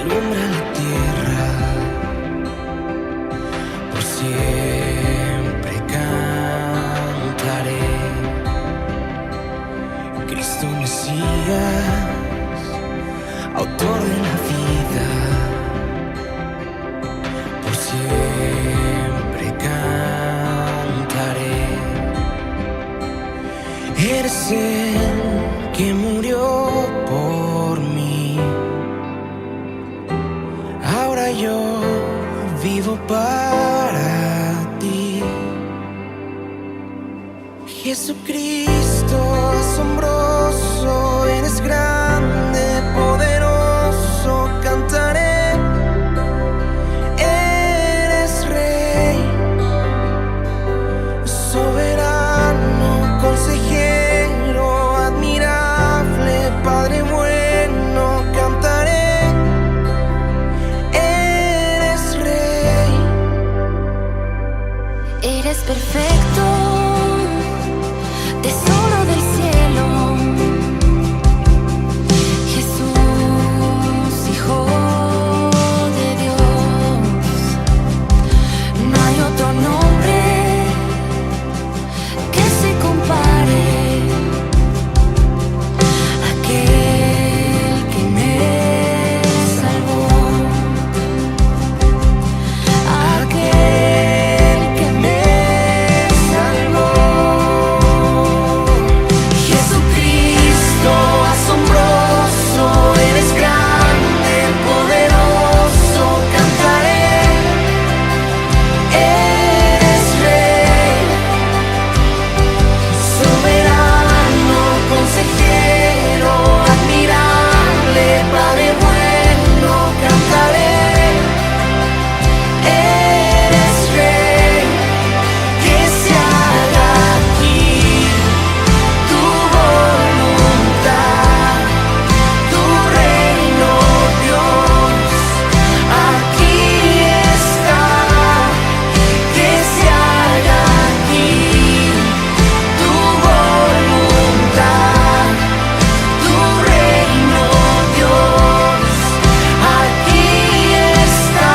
alumbra la tierra, por siempre cantaré. Cristo Mesías, autor de la vida, por siempre cantaré. Eres el que murió por mí, ahora yo vivo para ti. Jesucristo asombroso, eres grande, poderoso, cantaré. Eres Rey, soberano, consejero, admirable, Padre bueno, cantaré. Eres Rey, eres perfecto, tesoro del cielo, Jesús, Hijo de Dios. No hay otro nombre que se compare, aquel que me salvó, aquel que me salvó. Jesucristo asombroso, eres grande, poderoso, cantaré. Eres Rey, soberano, consejero, admirable, Padre bueno, cantaré. Eres Rey, que se haga aquí tu voluntad, tu reino, Dios, aquí está. Que se haga aquí tu voluntad, tu reino, Dios, aquí está.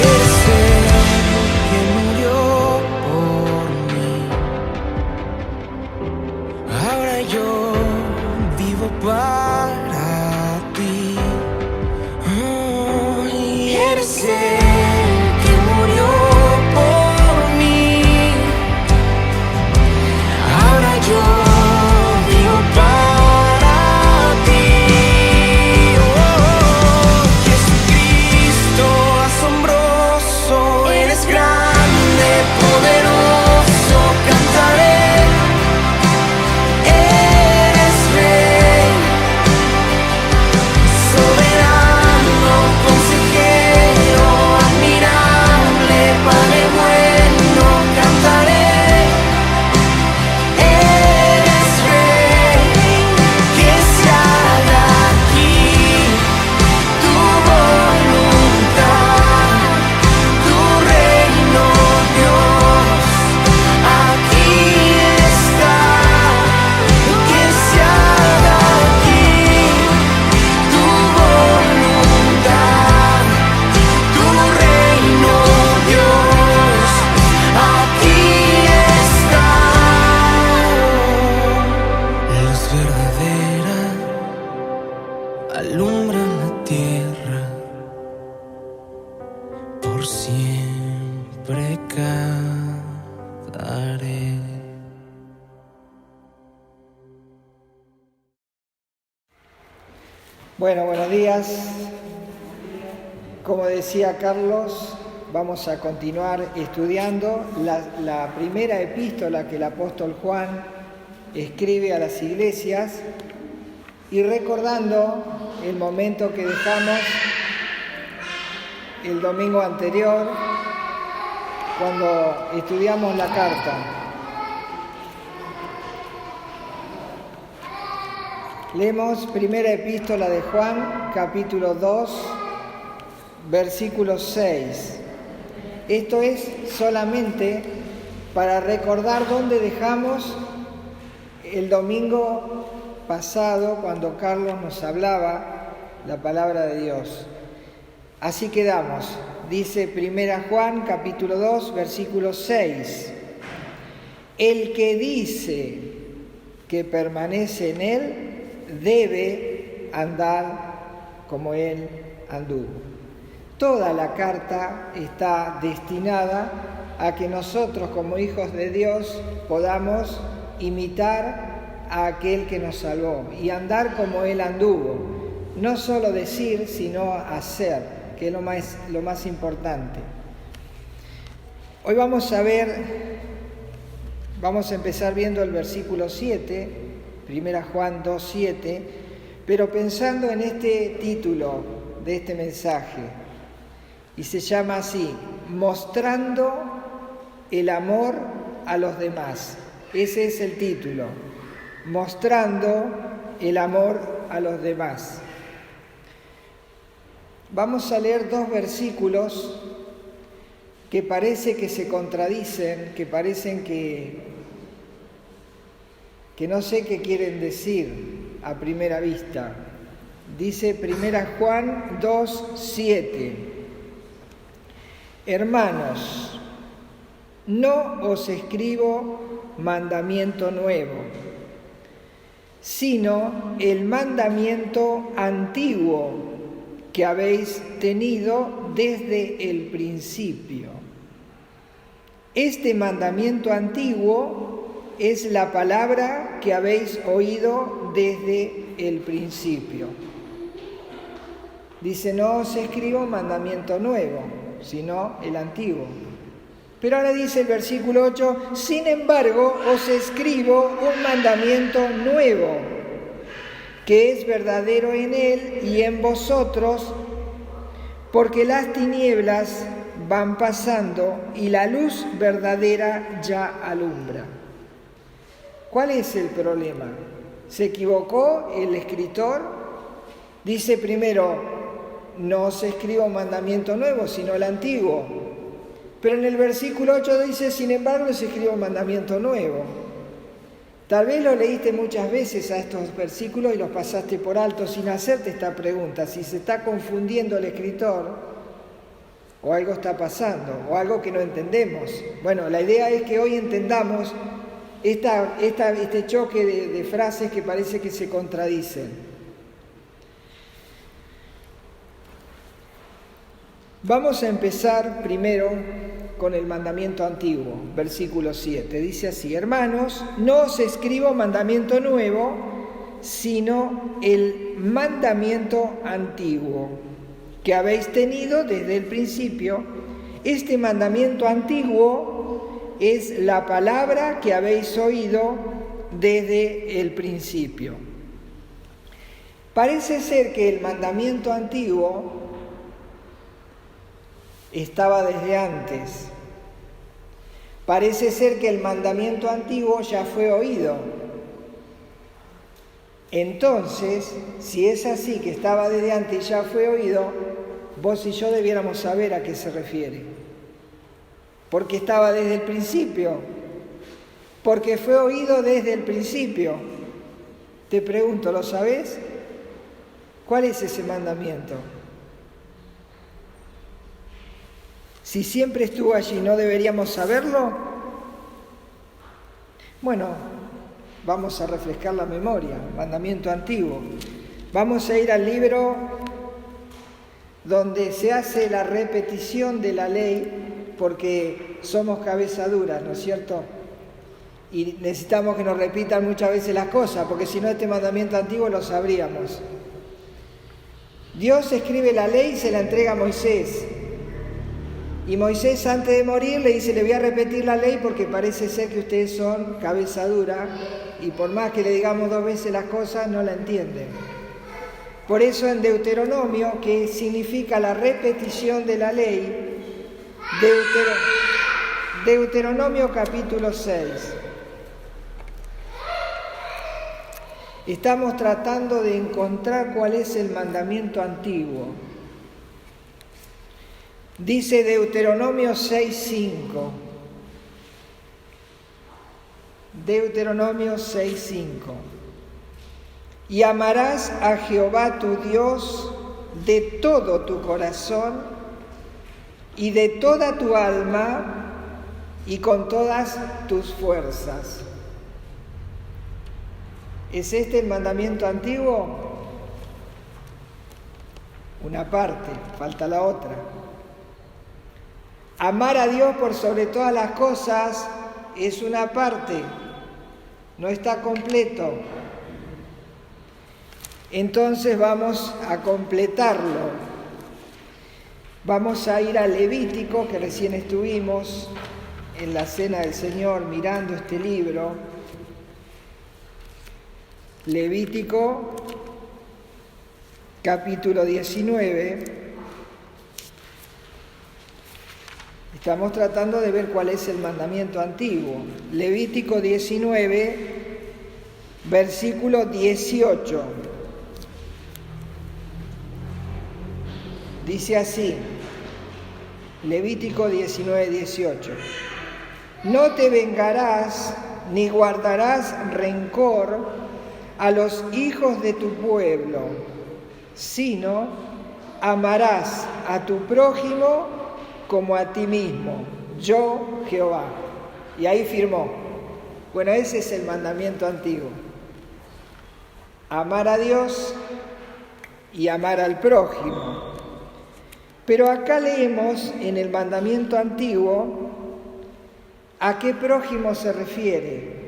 eres el que murió por mí, ahora yo vivo para ti. Y eres el que murió por mí, ahora yo vivo para ti. Jesucristo asombroso, eres grande, poderoso, cantaré. Eres Rey, soberano, consejero, admirable, Padre bueno, cantaré. Eres Rey, que se haga aquí tu voluntad, tu reino, Dios, aquí está. Que se haga aquí tu voluntad, tu reino, Dios, aquí está. Luz verdadera, alumbra la tierra, por siempre cantaré. Bueno, buenos días. Como decía Carlos, vamos a continuar estudiando la primera epístola que el apóstol Juan escribe a las iglesias y recordando el momento que dejamos el domingo anterior cuando estudiamos la carta. Leemos primera epístola de Juan, capítulo 2, versículo 6. Esto es solamente para recordar dónde dejamos el domingo pasado, cuando Carlos nos hablaba la palabra de Dios. Así quedamos. Dice 1 Juan capítulo 2, versículo 6. El que dice que permanece en Él debe andar como Él anduvo. Toda la carta está destinada a que nosotros como hijos de Dios podamos imitar a aquel que nos salvó y andar como Él anduvo. No solo decir, sino hacer, que es lo más importante. Hoy vamos a empezar viendo el versículo 7, 1 Juan 2, 7, pero pensando en este título de este mensaje, y se llama así, mostrando el amor a los demás. Ese es el título, mostrando el amor a los demás. Vamos a leer 2 versículos que parece que se contradicen, que parecen que no sé qué quieren decir a primera vista. Dice 1 Juan 2, 7. Hermanos, no os escribo mandamiento nuevo, sino el mandamiento antiguo que habéis tenido desde el principio. Este mandamiento antiguo es la palabra que habéis oído desde el principio. Dice, no os escribo mandamiento nuevo, sino el antiguo. Pero ahora dice el versículo 8, sin embargo, os escribo un mandamiento nuevo, que es verdadero en él y en vosotros, porque las tinieblas van pasando y la luz verdadera ya alumbra. ¿Cuál es el problema? ¿Se equivocó el escritor? Dice primero, no os escribo un mandamiento nuevo, sino el antiguo. Pero en el versículo 8 dice, sin embargo, os escribo un mandamiento nuevo. Tal vez lo leíste muchas veces a estos versículos y los pasaste por alto sin hacerte esta pregunta, si se está confundiendo el escritor o algo está pasando o algo que no entendemos. Bueno, la idea es que hoy entendamos este choque de frases que parece que se contradicen. Vamos a empezar primero con el mandamiento antiguo, versículo 7. Dice así, hermanos, no os escribo mandamiento nuevo, sino el mandamiento antiguo que habéis tenido desde el principio. Este mandamiento antiguo es la palabra que habéis oído desde el principio. Parece ser que el mandamiento antiguo estaba desde antes. Parece ser que el mandamiento antiguo ya fue oído. Entonces, si es así que estaba desde antes y ya fue oído, vos y yo debiéramos saber a qué se refiere. Porque estaba desde el principio. Porque fue oído desde el principio. Te pregunto, ¿lo sabés? ¿Cuál es ese mandamiento? Si siempre estuvo allí, ¿no deberíamos saberlo? Bueno, vamos a refrescar la memoria, mandamiento antiguo. Vamos a ir al libro donde se hace la repetición de la ley, porque somos cabeza dura, ¿no es cierto? Y necesitamos que nos repitan muchas veces las cosas, porque si no este mandamiento antiguo lo sabríamos. Dios escribe la ley y se la entrega a Moisés. Y Moisés, antes de morir, le dice, le voy a repetir la ley porque parece ser que ustedes son cabeza dura y por más que le digamos 2 veces las cosas, no la entienden. Por eso en Deuteronomio, que significa la repetición de la ley, Deuteronomio capítulo 6. Estamos tratando de encontrar cuál es el mandamiento antiguo. Dice Deuteronomio 6:5. Deuteronomio 6:5. Y amarás a Jehová tu Dios de todo tu corazón y de toda tu alma y con todas tus fuerzas. ¿Es este el mandamiento antiguo? Una parte, falta la otra. Amar a Dios por sobre todas las cosas es una parte, no está completo. Entonces vamos a completarlo. Vamos a ir al Levítico, que recién estuvimos en la Cena del Señor mirando este libro. Levítico, capítulo 19. Estamos tratando de ver cuál es el mandamiento antiguo. Levítico 19, versículo 18. Dice así, Levítico 19, 18. No te vengarás ni guardarás rencor a los hijos de tu pueblo, sino amarás a tu prójimo como a ti mismo, yo Jehová. Y ahí firmó. Bueno, ese es el mandamiento antiguo. Amar a Dios y amar al prójimo. Pero acá leemos en el mandamiento antiguo a qué prójimo se refiere.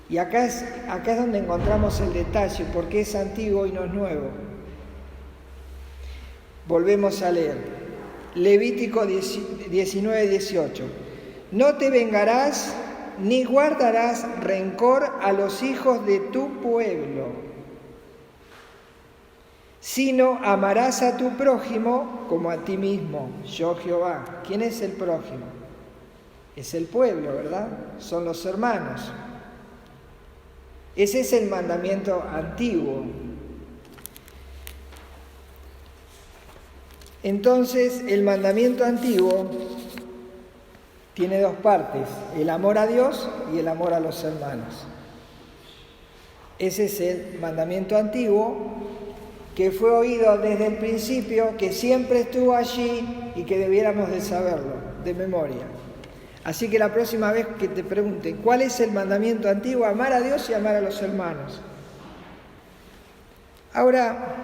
Y acá es donde encontramos el detalle, porque es antiguo y no es nuevo. Volvemos a leer. Levítico 19, 18. No te vengarás ni guardarás rencor a los hijos de tu pueblo, sino amarás a tu prójimo como a ti mismo, yo Jehová. ¿Quién es el prójimo? Es el pueblo, ¿verdad? Son los hermanos. Ese es el mandamiento antiguo. Entonces, el mandamiento antiguo tiene dos partes, el amor a Dios y el amor a los hermanos. Ese es el mandamiento antiguo que fue oído desde el principio, que siempre estuvo allí y que debiéramos de saberlo, de memoria. Así que la próxima vez que te pregunten, ¿cuál es el mandamiento antiguo? Amar a Dios y amar a los hermanos. Ahora,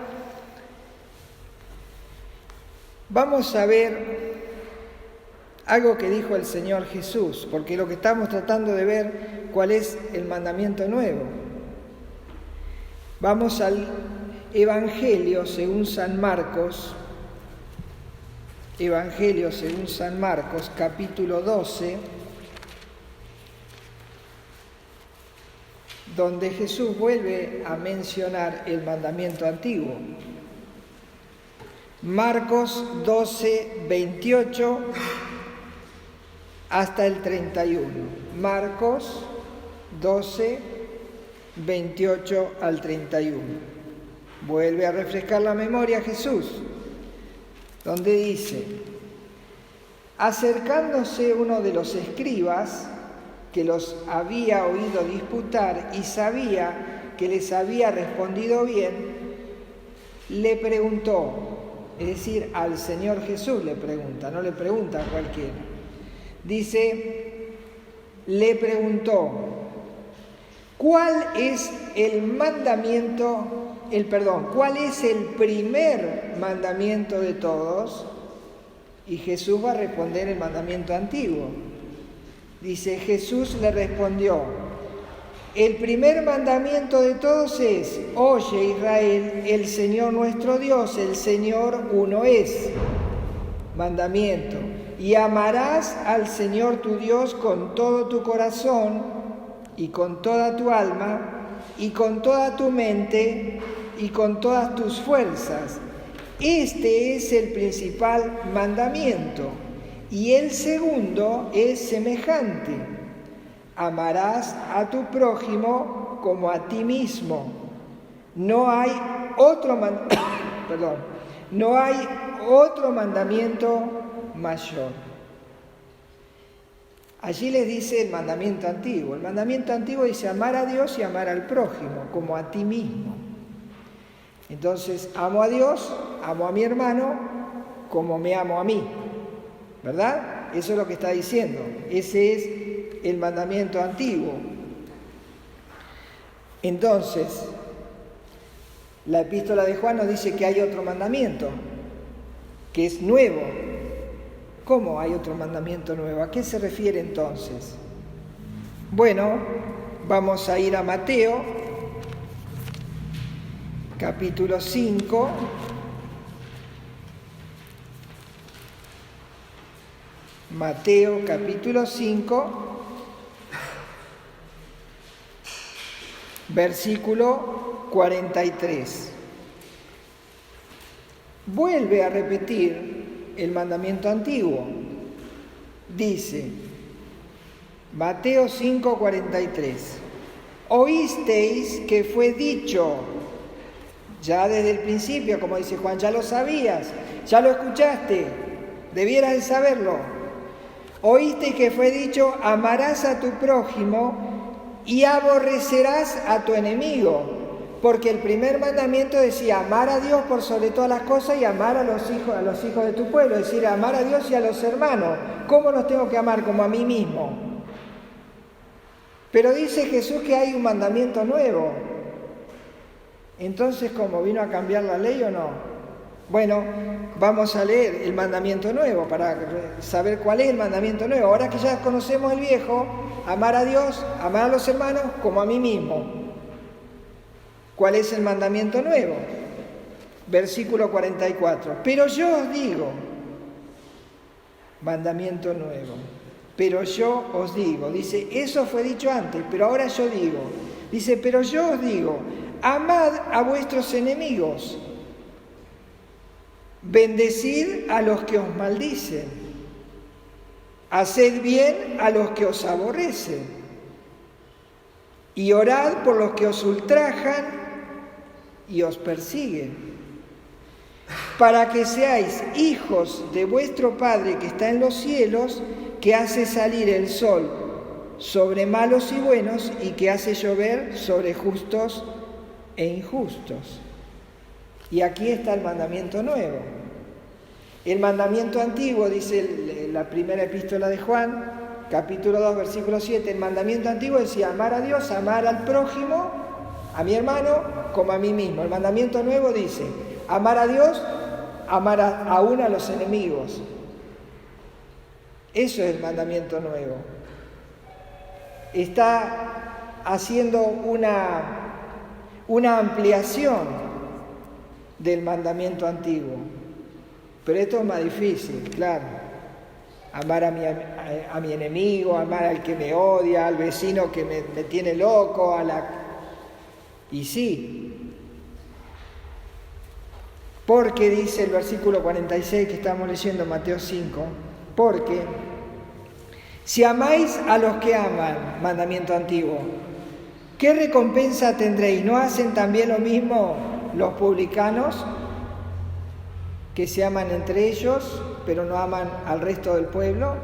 vamos a ver algo que dijo el Señor Jesús, porque lo que estamos tratando de ver, ¿cuál es el mandamiento nuevo? Vamos al Evangelio según San Marcos. Evangelio según San Marcos, capítulo 12, donde Jesús vuelve a mencionar el mandamiento antiguo. Marcos 12, 28 hasta el 31. Marcos 12, 28 al 31. Vuelve a refrescar la memoria Jesús, donde dice: acercándose uno de los escribas que los había oído disputar y sabía que les había respondido bien, le preguntó, es decir, al Señor Jesús le pregunta, no le pregunta a cualquiera. Dice, le preguntó, ¿cuál es el mandamiento? ¿Cuál es el primer mandamiento de todos? Y Jesús va a responder el mandamiento antiguo. Dice, Jesús le respondió, el primer mandamiento de todos es, oye Israel, el Señor nuestro Dios, el Señor uno es. Mandamiento. Y amarás al Señor tu Dios con todo tu corazón y con toda tu alma y con toda tu mente y con todas tus fuerzas. Este es el principal mandamiento. Y el segundo es semejante. Amarás a tu prójimo como a ti mismo. No hay otro mandamiento mayor. Allí les dice el mandamiento antiguo. El mandamiento antiguo dice amar a Dios y amar al prójimo como a ti mismo. Entonces, amo a Dios, amo a mi hermano, como me amo a mí. ¿Verdad? Eso es lo que está diciendo. Ese es el mandamiento antiguo. Entonces, la epístola de Juan nos dice que hay otro mandamiento, que es nuevo. ¿Cómo hay otro mandamiento nuevo? ¿A qué se refiere entonces? Bueno, vamos a ir a Mateo, capítulo 5. Mateo, capítulo 5, versículo 43. Vuelve a repetir el mandamiento antiguo. Dice, Mateo 5, 43. Oísteis que fue dicho, ya desde el principio, como dice Juan, ya lo sabías, ya lo escuchaste, debieras de saberlo. Oíste que fue dicho, amarás a tu prójimo y aborrecerás a tu enemigo. Porque el primer mandamiento decía amar a Dios por sobre todas las cosas y amar a los hijos de tu pueblo. Es decir, amar a Dios y a los hermanos. ¿Cómo los tengo que amar? Como a mí mismo. Pero dice Jesús que hay un mandamiento nuevo. Entonces, ¿cómo vino a cambiar la ley o no? Bueno, vamos a leer el mandamiento nuevo para saber cuál es el mandamiento nuevo. Ahora que ya conocemos el viejo, amar a Dios, amar a los hermanos como a mí mismo. ¿Cuál es el mandamiento nuevo? Versículo 44. Pero yo os digo, mandamiento nuevo. Pero yo os digo, dice, eso fue dicho antes, pero ahora yo digo. Dice, pero yo os digo, amad a vuestros enemigos. Bendecid a los que os maldicen, haced bien a los que os aborrecen, y orad por los que os ultrajan y os persiguen, para que seáis hijos de vuestro Padre que está en los cielos, que hace salir el sol sobre malos y buenos, y que hace llover sobre justos e injustos. Y aquí está el mandamiento nuevo. El mandamiento antiguo, dice la primera epístola de Juan, capítulo 2, versículo 7, el mandamiento antiguo decía amar a Dios, amar al prójimo, a mi hermano, como a mí mismo. El mandamiento nuevo dice amar a Dios, amar aún a los enemigos. Eso es el mandamiento nuevo. Está haciendo una ampliación del mandamiento antiguo. Pero esto es más difícil, claro. Amar a mi enemigo, amar al que me odia, al vecino que me tiene loco, Y sí. Porque dice el versículo 46 que estamos leyendo, Mateo 5, porque si amáis a los que aman, mandamiento antiguo, ¿qué recompensa tendréis? ¿No hacen también lo mismo los publicanos, que se aman entre ellos, pero no aman al resto del pueblo?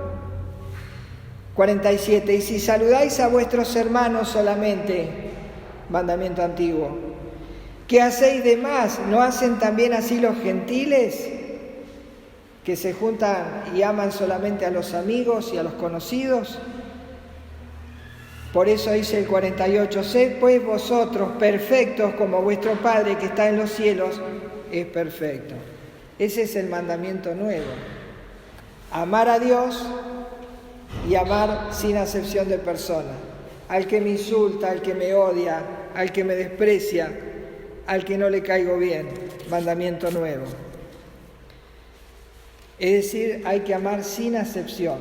47. Y si saludáis a vuestros hermanos solamente, mandamiento antiguo, ¿qué hacéis de más? ¿No hacen también así los gentiles, que se juntan y aman solamente a los amigos y a los conocidos? Por eso dice el 48, sed pues vosotros perfectos como vuestro Padre que está en los cielos es perfecto. Ese es el mandamiento nuevo. Amar a Dios y amar sin acepción de persona. Al que me insulta, al que me odia, al que me desprecia, al que no le caigo bien. Mandamiento nuevo. Es decir, hay que amar sin acepción.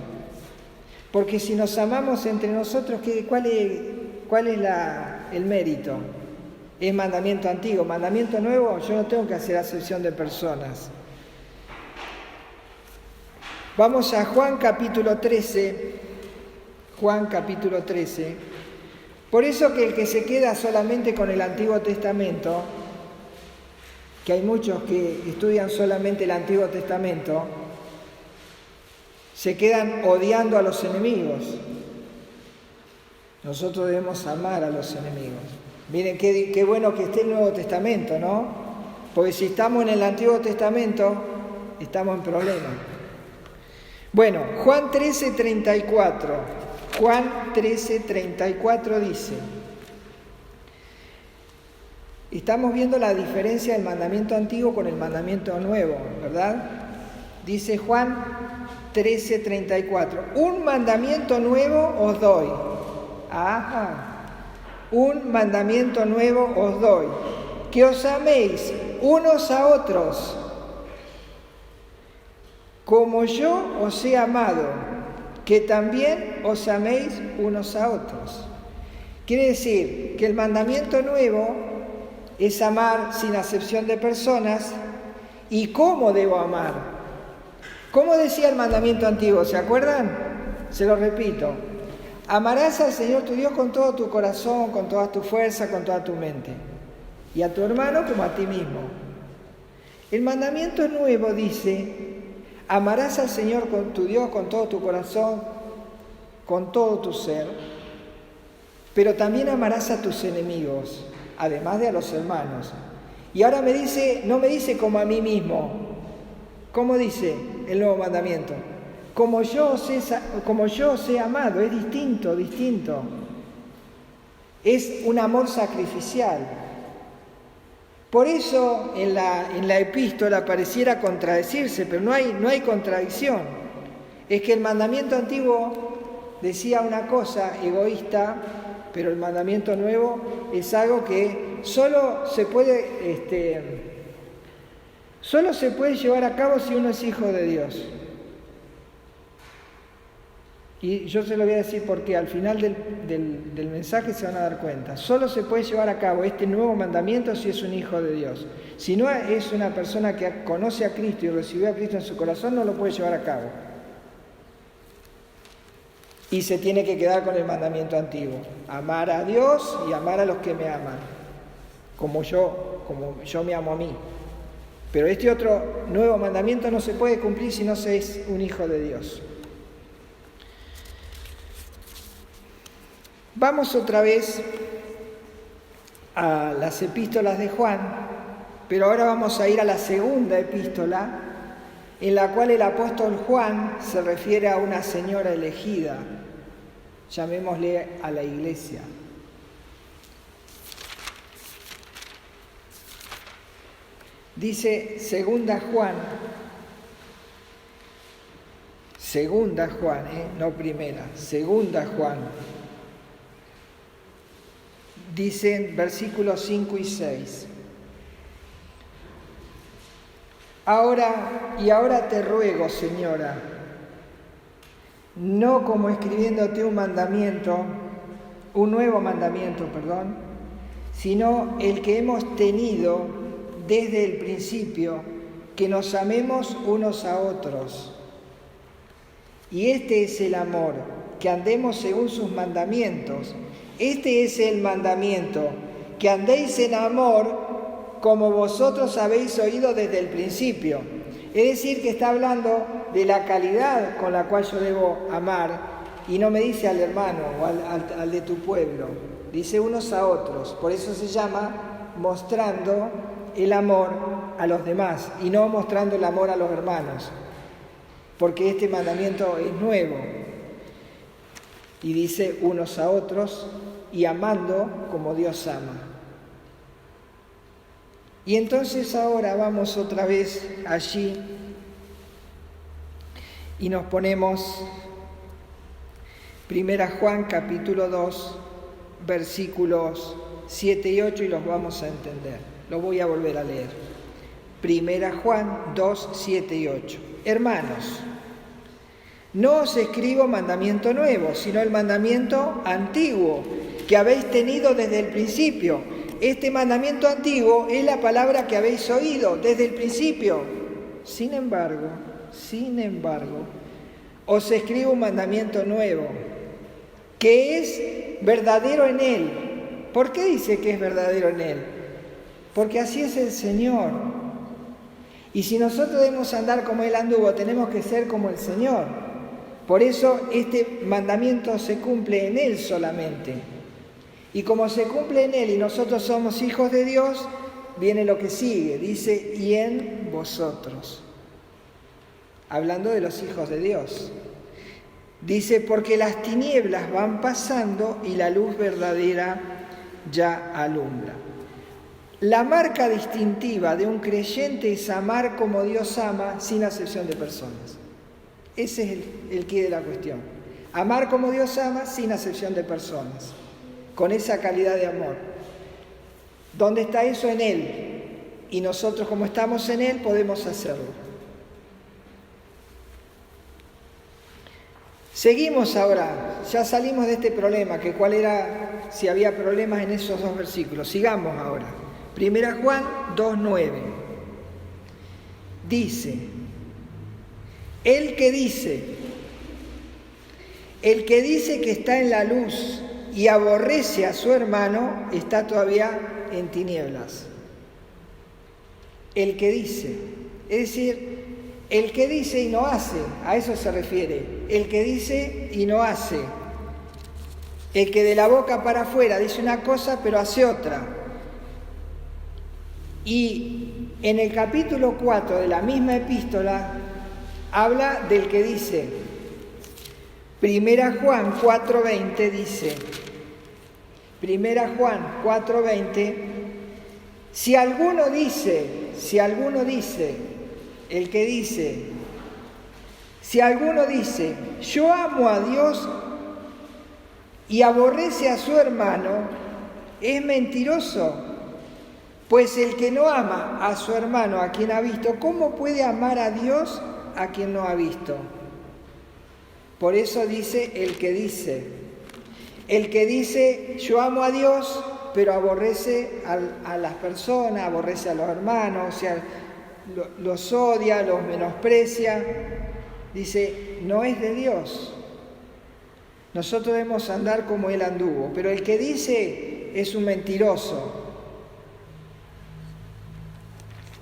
Porque si nos amamos entre nosotros, ¿cuál es el mérito? Es mandamiento antiguo. Mandamiento nuevo, yo no tengo que hacer acepción de personas. Vamos a Juan capítulo 13. Juan capítulo 13. Por eso que el que se queda solamente con el Antiguo Testamento, que hay muchos que estudian solamente el Antiguo Testamento, se quedan odiando a los enemigos. Nosotros debemos amar a los enemigos. Miren qué bueno que esté el Nuevo Testamento, ¿no? porque si estamos en el Antiguo Testamento, estamos en problemas. Bueno, Juan 13:34. Juan 13:34 dice, estamos viendo la diferencia del mandamiento antiguo con el mandamiento nuevo, ¿verdad? Dice Juan 13:34, un mandamiento nuevo os doy. Un mandamiento nuevo os doy, que os améis unos a otros, como yo os he amado, que también os améis unos a otros. Quiere decir que el mandamiento nuevo es amar sin acepción de personas. ¿Y cómo debo amar? ¿Cómo decía el mandamiento antiguo? ¿Se acuerdan? Se lo repito. Amarás al Señor tu Dios con todo tu corazón, con toda tu fuerza, con toda tu mente. Y a tu hermano como a ti mismo. El mandamiento nuevo dice, amarás al Señor con tu Dios con todo tu corazón, con todo tu ser, pero también amarás a tus enemigos, además de a los hermanos. Y ahora no me dice como a mí mismo. ¿Cómo dice el nuevo mandamiento? Como yo os he amado, es distinto. Es un amor sacrificial. Por eso en la epístola pareciera contradecirse, pero no hay contradicción. Es que el mandamiento antiguo decía una cosa egoísta, pero el mandamiento nuevo es algo que solo se puede llevar a cabo si uno es hijo de Dios. Y yo se lo voy a decir porque al final del mensaje se van a dar cuenta. Solo se puede llevar a cabo este nuevo mandamiento si es un hijo de Dios. Si no es una persona que conoce a Cristo y recibió a Cristo en su corazón, no lo puede llevar a cabo. Y se tiene que quedar con el mandamiento antiguo. Amar a Dios y amar a los que me aman. Como yo me amo a mí. Pero este otro nuevo mandamiento no se puede cumplir si no se es un hijo de Dios. Vamos otra vez a las epístolas de Juan, pero ahora vamos a ir a la segunda epístola, en la cual el apóstol Juan se refiere a una señora elegida, llamémosle a la iglesia. Dice segunda Juan, no primera, segunda Juan. Dicen versículos 5 y 6. Ahora te ruego, Señora, no como escribiéndote un nuevo mandamiento, sino el que hemos tenido desde el principio, que nos amemos unos a otros. Y este es el amor, que andemos según sus mandamientos. Este es el mandamiento, que andéis en amor como vosotros habéis oído desde el principio. Es decir, que está hablando de la calidad con la cual yo debo amar, y no me dice al hermano o al de tu pueblo, dice unos a otros. Por eso se llama mostrando el amor a los demás y no mostrando el amor a los hermanos, porque este mandamiento es nuevo. Y dice unos a otros y amando como Dios ama. Y entonces ahora vamos otra vez allí y nos ponemos 1 Juan capítulo 2, versículos 7 y 8 y los vamos a entender. Lo voy a volver a leer. 1 Juan 2, 7 y 8. Hermanos, no os escribo mandamiento nuevo, sino el mandamiento antiguo que habéis tenido desde el principio. Este mandamiento antiguo es la palabra que habéis oído desde el principio. Sin embargo, os escribo un mandamiento nuevo, que es verdadero en él. ¿Por qué dice que es verdadero en él? Porque así es el Señor. Y si nosotros debemos andar como Él anduvo, tenemos que ser como el Señor. Por eso este mandamiento se cumple en Él solamente. Y como se cumple en Él y nosotros somos hijos de Dios, viene lo que sigue, dice, y en vosotros, hablando de los hijos de Dios. Dice, porque las tinieblas van pasando y la luz verdadera ya alumbra. La marca distintiva de un creyente es amar como Dios ama, sin acepción de personas. Ese es el quid de la cuestión. Amar como Dios ama, sin acepción de personas, con esa calidad de amor. ¿Dónde está eso? En Él. Y nosotros, como estamos en Él, podemos hacerlo. Seguimos ahora, ya salimos de este problema, que cuál era, si había problemas en esos dos versículos. Sigamos ahora. 1 Juan 2:9. Dice, el que dice que está en la luz y aborrece a su hermano, está todavía en tinieblas. El que dice, es decir, el que dice y no hace, a eso se refiere. El que dice y no hace. El que de la boca para afuera dice una cosa pero hace otra. Y en el capítulo 4 de la misma epístola habla del que dice. 1 Juan 4:20 dice, 1 Juan 4:20, si alguno dice, el que dice, si alguno dice, yo amo a Dios y aborrece a su hermano, es mentiroso. Pues el que no ama a su hermano, a quien ha visto, ¿cómo puede amar a Dios a quien no ha visto? Por eso dice el que dice, yo amo a Dios, pero aborrece a las personas, aborrece a los hermanos, o sea, los odia, los menosprecia. Dice, no es de Dios. Nosotros debemos andar como Él anduvo, pero el que dice es un mentiroso.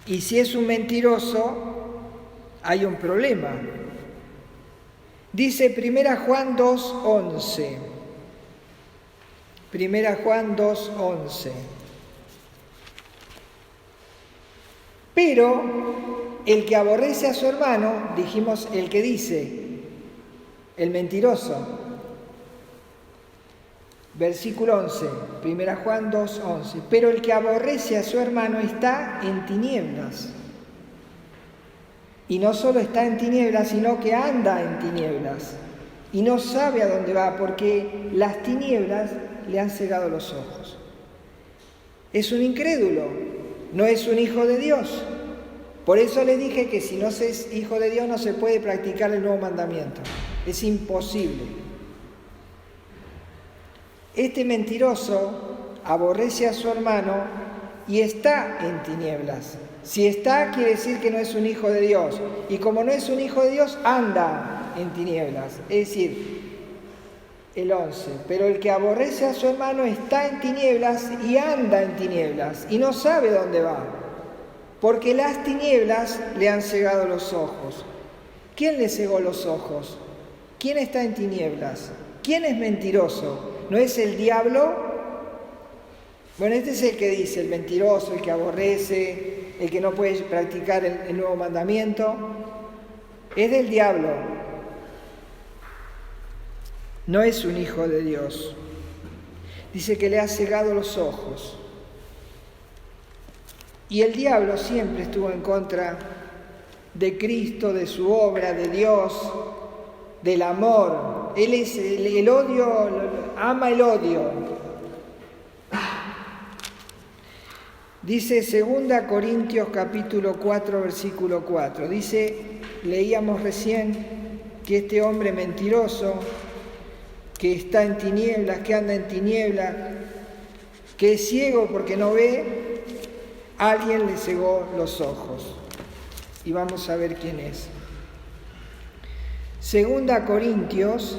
Y si es un mentiroso, hay un problema. Dice 1 Juan 2:11. 1 Juan 2:11. Pero el que aborrece a su hermano, dijimos el que dice, el mentiroso. Versículo 11, 1 Juan 2:11. Pero el que aborrece a su hermano está en tinieblas. Y no solo está en tinieblas, sino que anda en tinieblas. Y no sabe a dónde va, porque las tinieblas le han cegado los ojos. Es un incrédulo, no es un hijo de Dios. Por eso les dije que si no se es hijo de Dios no se puede practicar el nuevo mandamiento. Es imposible. Este mentiroso aborrece a su hermano y está en tinieblas. Si está, quiere decir que no es un hijo de Dios. Y como no es un hijo de Dios, anda en tinieblas. Es decir, el 11. Pero el que aborrece a su hermano está en tinieblas y anda en tinieblas y no sabe dónde va. Porque las tinieblas le han cegado los ojos. ¿Quién le cegó los ojos? ¿Quién está en tinieblas? ¿Quién es mentiroso? ¿No es el diablo? Bueno, este es el que dice, el mentiroso, el que aborrece, el que no puede practicar el nuevo mandamiento. Es del diablo. No es un hijo de Dios. Dice que le ha cegado los ojos. Y el diablo siempre estuvo en contra de Cristo, de su obra, de Dios, del amor. Él es el odio, ama el odio. Dice 2 Corintios capítulo 4, versículo 4. Dice, leíamos recién que este hombre mentiroso, que está en tinieblas, que anda en tinieblas, que es ciego porque no ve, alguien le cegó los ojos. Y vamos a ver quién es. 2 Corintios,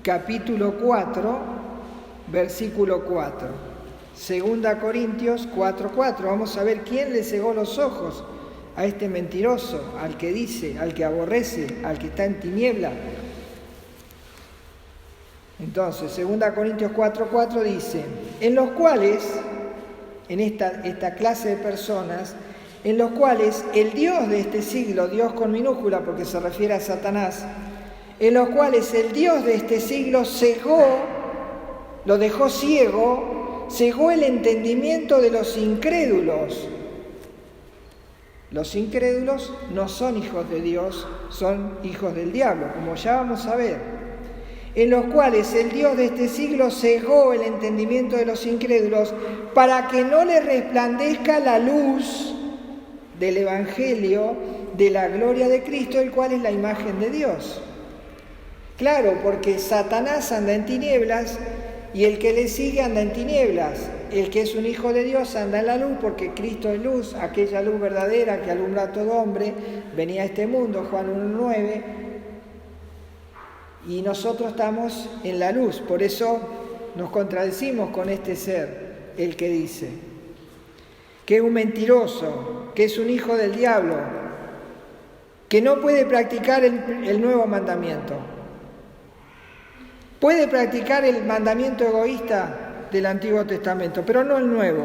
capítulo 4, versículo 4. 2 Corintios 4:4. Vamos a ver quién le cegó los ojos a este mentiroso, al que dice, al que aborrece, al que está en tiniebla. Entonces, 2 Corintios 4:4 dice, en los cuales en esta clase de personas en los cuales el Dios de este siglo, Dios con minúscula porque se refiere a Satanás, en los cuales el Dios de este siglo cegó, lo dejó ciego, cegó el entendimiento de los incrédulos. Los incrédulos no son hijos de Dios, son hijos del diablo, como ya vamos a ver. En los cuales el Dios de este siglo cegó el entendimiento de los incrédulos para que no les resplandezca la luz del Evangelio de la gloria de Cristo, el cual es la imagen de Dios. Claro, porque Satanás anda en tinieblas y el que le sigue anda en tinieblas. El que es un hijo de Dios anda en la luz porque Cristo es luz, aquella luz verdadera que alumbra a todo hombre, venía a este mundo, Juan 1:9, y nosotros estamos en la luz. Por eso nos contradecimos con este ser, el que dice que es un mentiroso, que es un hijo del diablo, que no puede practicar el nuevo mandamiento. Puede practicar el mandamiento egoísta del Antiguo Testamento, pero no el Nuevo.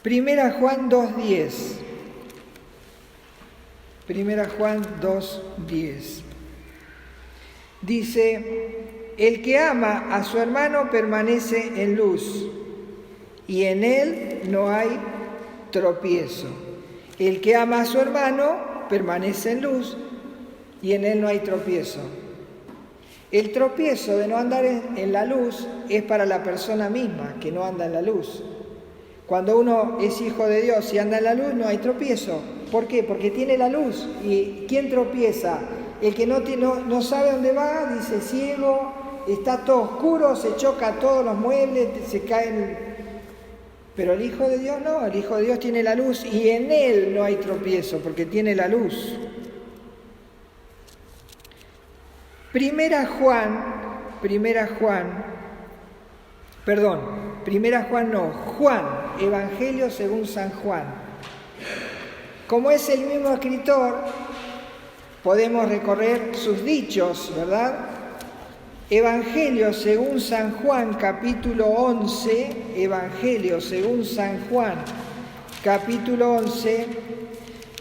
Primera Juan 2:10. Primera Juan 2:10. Dice: el que ama a su hermano permanece en luz, y en él no hay tropiezo. El que ama a su hermano permanece en luz, y en él no hay tropiezo. El tropiezo de no andar en la luz es para la persona misma, que no anda en la luz. Cuando uno es hijo de Dios y anda en la luz, no hay tropiezo. ¿Por qué? Porque tiene la luz. ¿Y quién tropieza? El que no sabe dónde va, dice ciego, está todo oscuro, se choca todos los muebles, se caen. Pero el Hijo de Dios no, el Hijo de Dios tiene la luz y en él no hay tropiezo, porque tiene la luz. Primera Juan no, Juan, Evangelio según San Juan. Como es el mismo escritor, podemos recorrer sus dichos, ¿verdad? Evangelio según San Juan, capítulo 11, Evangelio según San Juan, capítulo 11,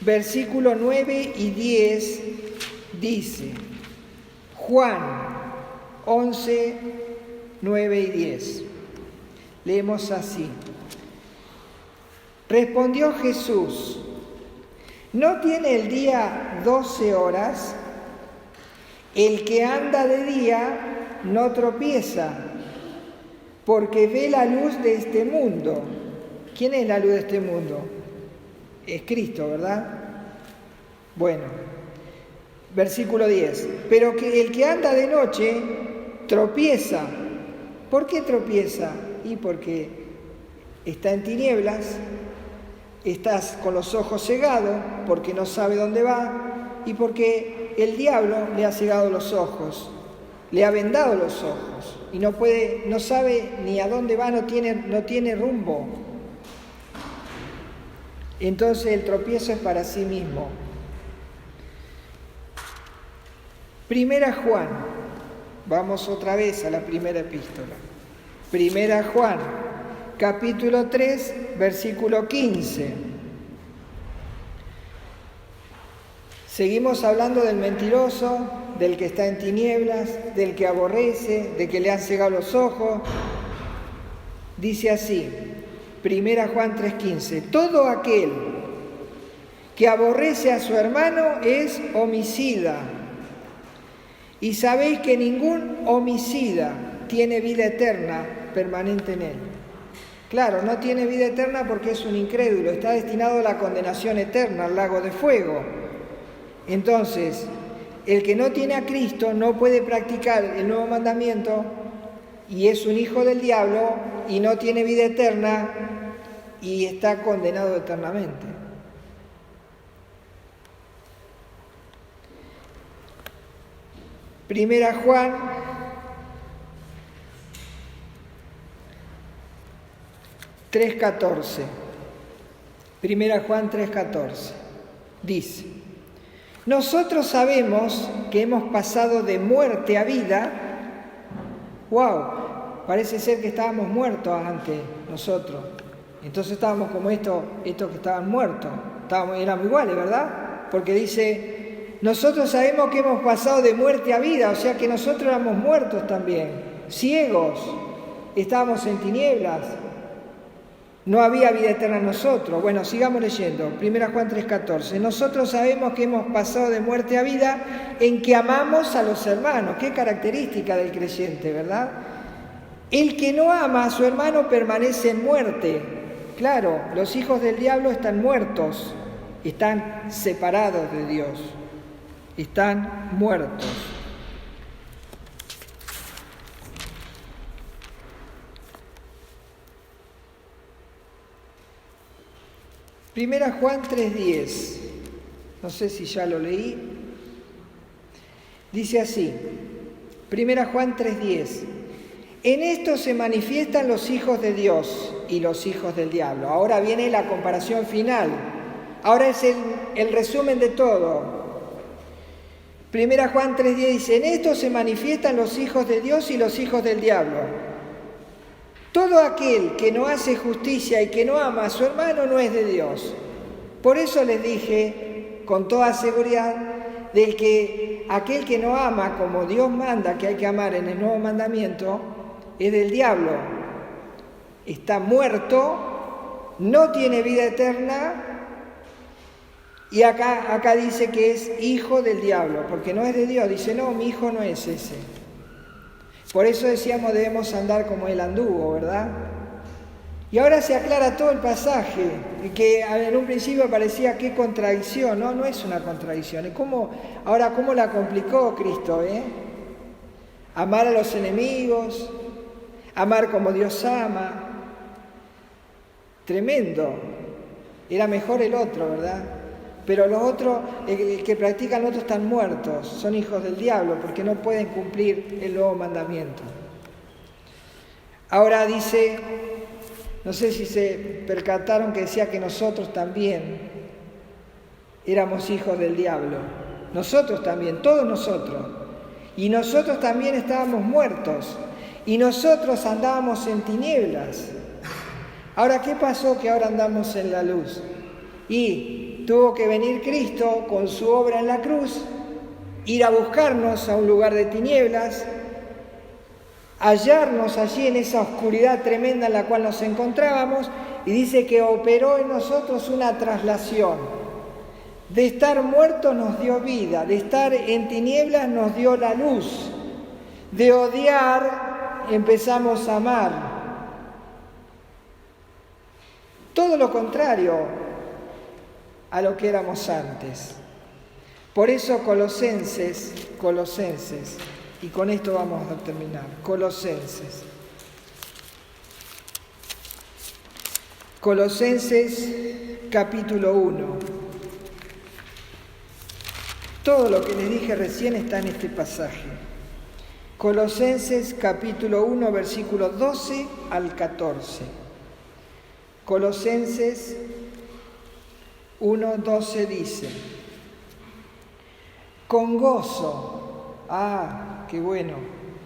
versículo 9 y 10, dice, Juan 11, 9 y 10. Leemos así. Respondió Jesús: ¿no tiene el día 12 horas? El que anda de día no tropieza, porque ve la luz de este mundo. ¿Quién es la luz de este mundo? Es Cristo, ¿verdad? Bueno, versículo 10. Pero que el que anda de noche tropieza. ¿Por qué tropieza? Y porque está en tinieblas, estás con los ojos cegados, porque no sabe dónde va, y porque el diablo le ha cegado los ojos, le ha vendado los ojos, y no sabe ni a dónde va, no tiene rumbo. Entonces el tropiezo es para sí mismo. Primera Juan, vamos otra vez a la primera epístola. Primera Juan, capítulo 3, versículo 15. Seguimos hablando del mentiroso, del que está en tinieblas, del que aborrece, de que le han cegado los ojos. Dice así, Primera Juan 3:15, todo aquel que aborrece a su hermano es homicida. Y sabéis que ningún homicida tiene vida eterna permanente en él. Claro, no tiene vida eterna porque es un incrédulo, está destinado a la condenación eterna, al lago de fuego. Entonces, el que no tiene a Cristo no puede practicar el nuevo mandamiento y es un hijo del diablo y no tiene vida eterna y está condenado eternamente. Primera Juan 3:14. Primera Juan 3:14. Dice: nosotros sabemos que hemos pasado de muerte a vida wow, parece ser que estábamos muertos antes nosotros. Entonces estábamos como estos que estaban muertos, éramos iguales, ¿verdad? Porque dice, nosotros sabemos que hemos pasado de muerte a vida, o sea que nosotros éramos muertos también, ciegos, estábamos en tinieblas, no había vida eterna en nosotros. Bueno, sigamos leyendo, 1 Juan 3:14, nosotros sabemos que hemos pasado de muerte a vida en que amamos a los hermanos. Qué característica del creyente, ¿verdad? El que no ama a su hermano permanece en muerte. Claro, los hijos del diablo están muertos, están separados de Dios, están muertos. Primera Juan 3:10, no sé si ya lo leí, dice así, Primera Juan 3:10, en esto se manifiestan los hijos de Dios y los hijos del diablo. Ahora viene la comparación final, ahora es el resumen de todo. Primera Juan 3:10 dice, en esto se manifiestan los hijos de Dios y los hijos del diablo. Todo aquel que no hace justicia y que no ama a su hermano no es de Dios. Por eso les dije con toda seguridad del que aquel que no ama como Dios manda que hay que amar en el nuevo mandamiento es del diablo. Está muerto, no tiene vida eterna y acá dice que es hijo del diablo, porque no es de Dios. Dice, no, mi hijo no es ese. Por eso decíamos debemos andar como él anduvo, ¿verdad? Y ahora se aclara todo el pasaje, que en un principio parecía qué contradicción. No es una contradicción. ¿Cómo la complicó Cristo? Amar a los enemigos, amar como Dios ama. Tremendo. Era mejor el otro, ¿verdad? Pero los otros, el que practican los otros están muertos, son hijos del diablo, porque no pueden cumplir el nuevo mandamiento. Ahora dice, no sé si se percataron que decía que nosotros también éramos hijos del diablo. Nosotros también, todos nosotros. Y nosotros también estábamos muertos. Y nosotros andábamos en tinieblas. Ahora, ¿qué pasó que ahora andamos en la luz? Y tuvo que venir Cristo con su obra en la cruz, ir a buscarnos a un lugar de tinieblas, hallarnos allí en esa oscuridad tremenda en la cual nos encontrábamos, y dice que operó en nosotros una traslación. De estar muertos nos dio vida, de estar en tinieblas nos dio la luz, de odiar empezamos a amar. Todo lo contrario a lo que éramos antes. Por eso Colosenses, y con esto vamos a terminar, Colosenses capítulo 1. Todo lo que les dije recién está en este pasaje. Colosenses capítulo 1, versículos 12 al 14. Colosenses 1:12 dice, con gozo, qué bueno,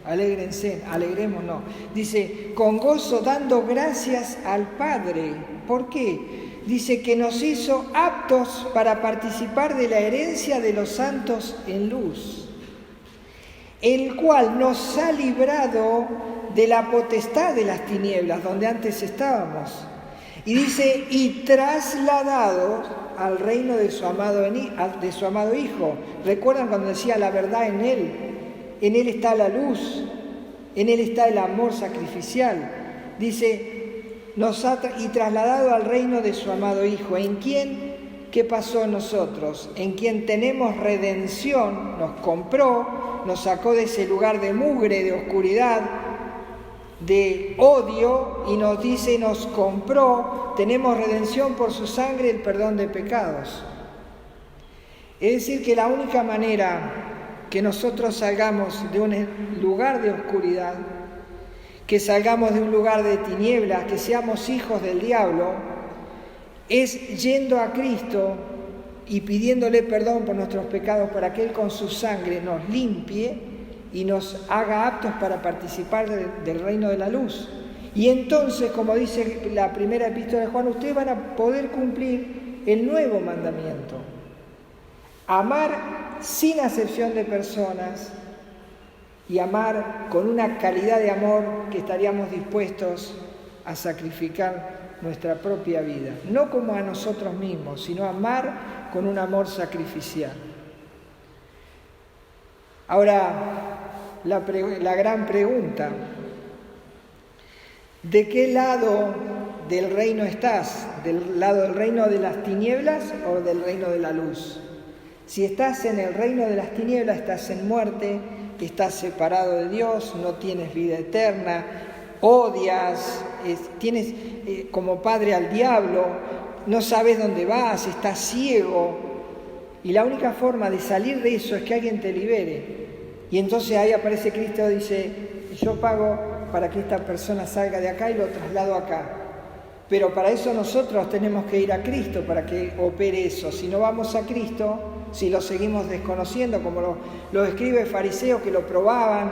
alegrémonos, dice, con gozo dando gracias al Padre. ¿Por qué? Dice que nos hizo aptos para participar de la herencia de los santos en luz, el cual nos ha librado de la potestad de las tinieblas, donde antes estábamos. Y dice, y trasladado al reino de su amado Hijo. ¿Recuerdan cuando decía la verdad en Él? En Él está la luz, en Él está el amor sacrificial. Dice, y trasladado al reino de su amado Hijo. ¿En quién? ¿Qué pasó en nosotros? En quien tenemos redención, nos compró, nos sacó de ese lugar de mugre, de oscuridad, de odio, y nos dice, nos compró, tenemos redención por su sangre, el perdón de pecados. Es decir, que la única manera que nosotros salgamos de un lugar de oscuridad, que salgamos de un lugar de tinieblas, que seamos hijos del diablo, es yendo a Cristo y pidiéndole perdón por nuestros pecados para que Él con su sangre nos limpie y nos haga aptos para participar del reino de la luz. Y entonces, como dice la primera epístola de Juan, ustedes van a poder cumplir el nuevo mandamiento: amar sin acepción de personas y amar con una calidad de amor que estaríamos dispuestos a sacrificar nuestra propia vida, no como a nosotros mismos, sino amar con un amor sacrificial. Ahora, la gran pregunta: ¿de qué lado del reino estás? ¿Del lado del reino de las tinieblas o del reino de la luz? Si estás en el reino de las tinieblas, estás en muerte, estás separado de Dios, no tienes vida eterna, odias, tienes como padre al diablo, no sabes dónde vas, estás ciego. Y la única forma de salir de eso es que alguien te libere. Y entonces ahí aparece Cristo y dice: yo pago para que esta persona salga de acá y lo traslado acá. Pero para eso nosotros tenemos que ir a Cristo para que opere eso. Si no vamos a Cristo, si lo seguimos desconociendo, como lo escribe el fariseo, que lo probaban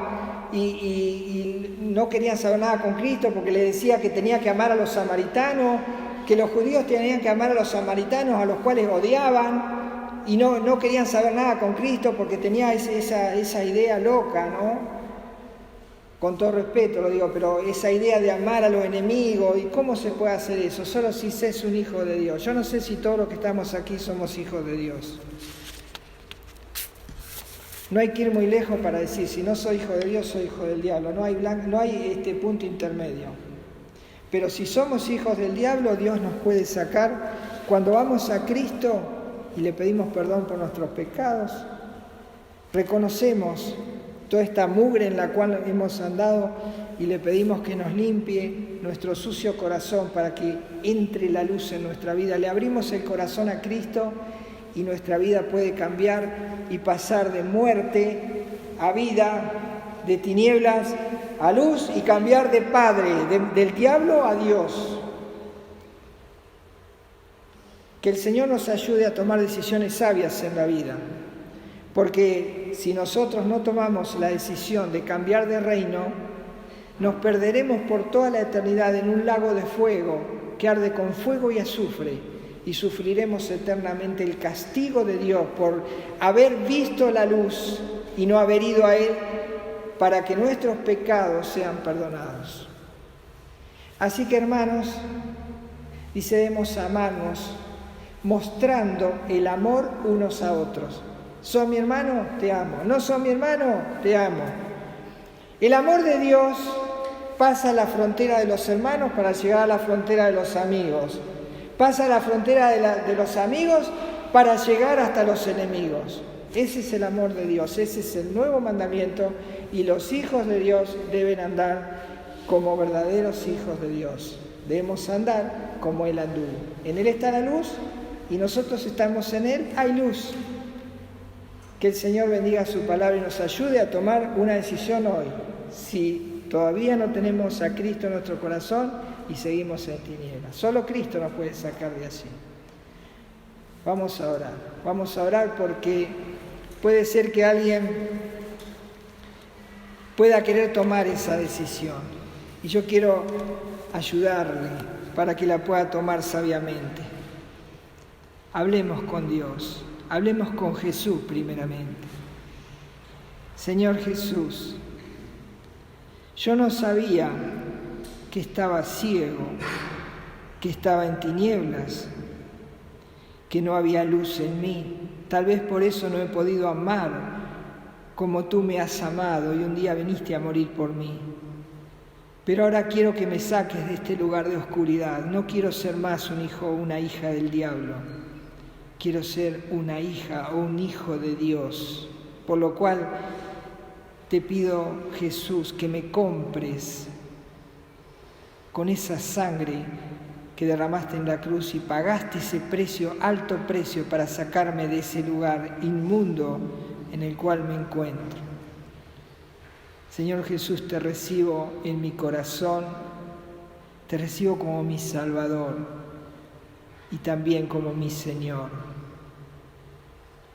y no querían saber nada con Cristo porque le decía que tenía que amar a los samaritanos, que los judíos tenían que amar a los samaritanos a los cuales odiaban, y no querían saber nada con Cristo porque tenía esa idea loca, ¿no? Con todo respeto lo digo, pero esa idea de amar a los enemigos, ¿y cómo se puede hacer eso? Solo si se es un hijo de Dios. Yo no sé si todos los que estamos aquí somos hijos de Dios. No hay que ir muy lejos para decir: si no soy hijo de Dios, soy hijo del diablo. No hay este punto intermedio. Pero si somos hijos del diablo, Dios nos puede sacar. Cuando vamos a Cristo y le pedimos perdón por nuestros pecados, reconocemos toda esta mugre en la cual hemos andado y le pedimos que nos limpie nuestro sucio corazón para que entre la luz en nuestra vida. Le abrimos el corazón a Cristo y nuestra vida puede cambiar y pasar de muerte a vida, de tinieblas a luz, y cambiar de padre, del diablo a Dios. Que el Señor nos ayude a tomar decisiones sabias en la vida. Porque si nosotros no tomamos la decisión de cambiar de reino, nos perderemos por toda la eternidad en un lago de fuego que arde con fuego y azufre, y sufriremos eternamente el castigo de Dios por haber visto la luz y no haber ido a Él para que nuestros pecados sean perdonados. Así que, hermanos, dice, debemos amarnos mostrando el amor unos a otros. ¿Sos mi hermano? Te amo. ¿No sos mi hermano? Te amo. El amor de Dios pasa la frontera de los hermanos para llegar a la frontera de los amigos. Pasa la frontera de los amigos para llegar hasta los enemigos. Ese es el amor de Dios, ese es el nuevo mandamiento, y los hijos de Dios deben andar como verdaderos hijos de Dios. Debemos andar como Él anduvo. En Él está la luz y nosotros estamos en Él, hay luz. Que el Señor bendiga su palabra y nos ayude a tomar una decisión hoy. Si todavía no tenemos a Cristo en nuestro corazón y seguimos en tinieblas, solo Cristo nos puede sacar de allí. Vamos a orar porque puede ser que alguien pueda querer tomar esa decisión. Y yo quiero ayudarle para que la pueda tomar sabiamente. Hablemos con Dios, hablemos con Jesús primeramente. Señor Jesús, yo no sabía que estaba ciego, que estaba en tinieblas, que no había luz en mí. Tal vez por eso no he podido amar como tú me has amado y un día viniste a morir por mí. Pero ahora quiero que me saques de este lugar de oscuridad. No quiero ser más un hijo o una hija del diablo. Quiero ser una hija o un hijo de Dios. Por lo cual te pido, Jesús, que me compres con esa sangre que derramaste en la cruz y pagaste ese precio, alto precio, para sacarme de ese lugar inmundo en el cual me encuentro. Señor Jesús, te recibo en mi corazón, te recibo como mi Salvador y también como mi Señor.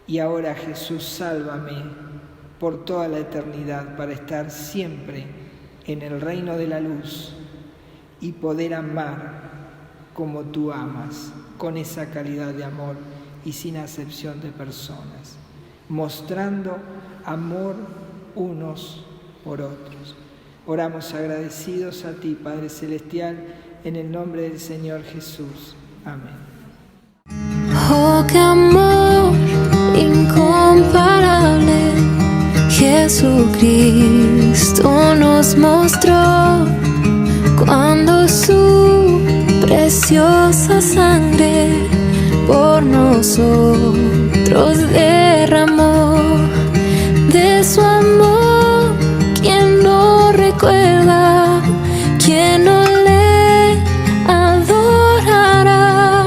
Y ahora, Jesús, sálvame por toda la eternidad, para estar siempre en el reino de la luz y poder amar como tú amas, con esa calidad de amor y sin acepción de personas, mostrando amor unos por otros. Oramos agradecidos a ti, Padre Celestial, en el nombre del Señor Jesús. Amén. Oh, qué amor incomparable, Jesucristo nos mostró cuando su preciosa sangre por nosotros derramó. De su amor, ¿quién no recuerda? ¿Quién no le adorará?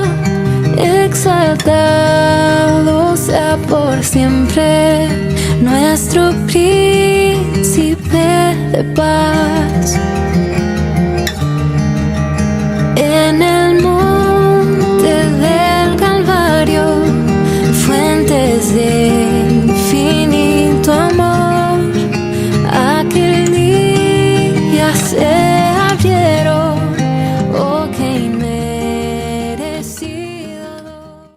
Exaltado sea por siempre nuestro príncipe de paz.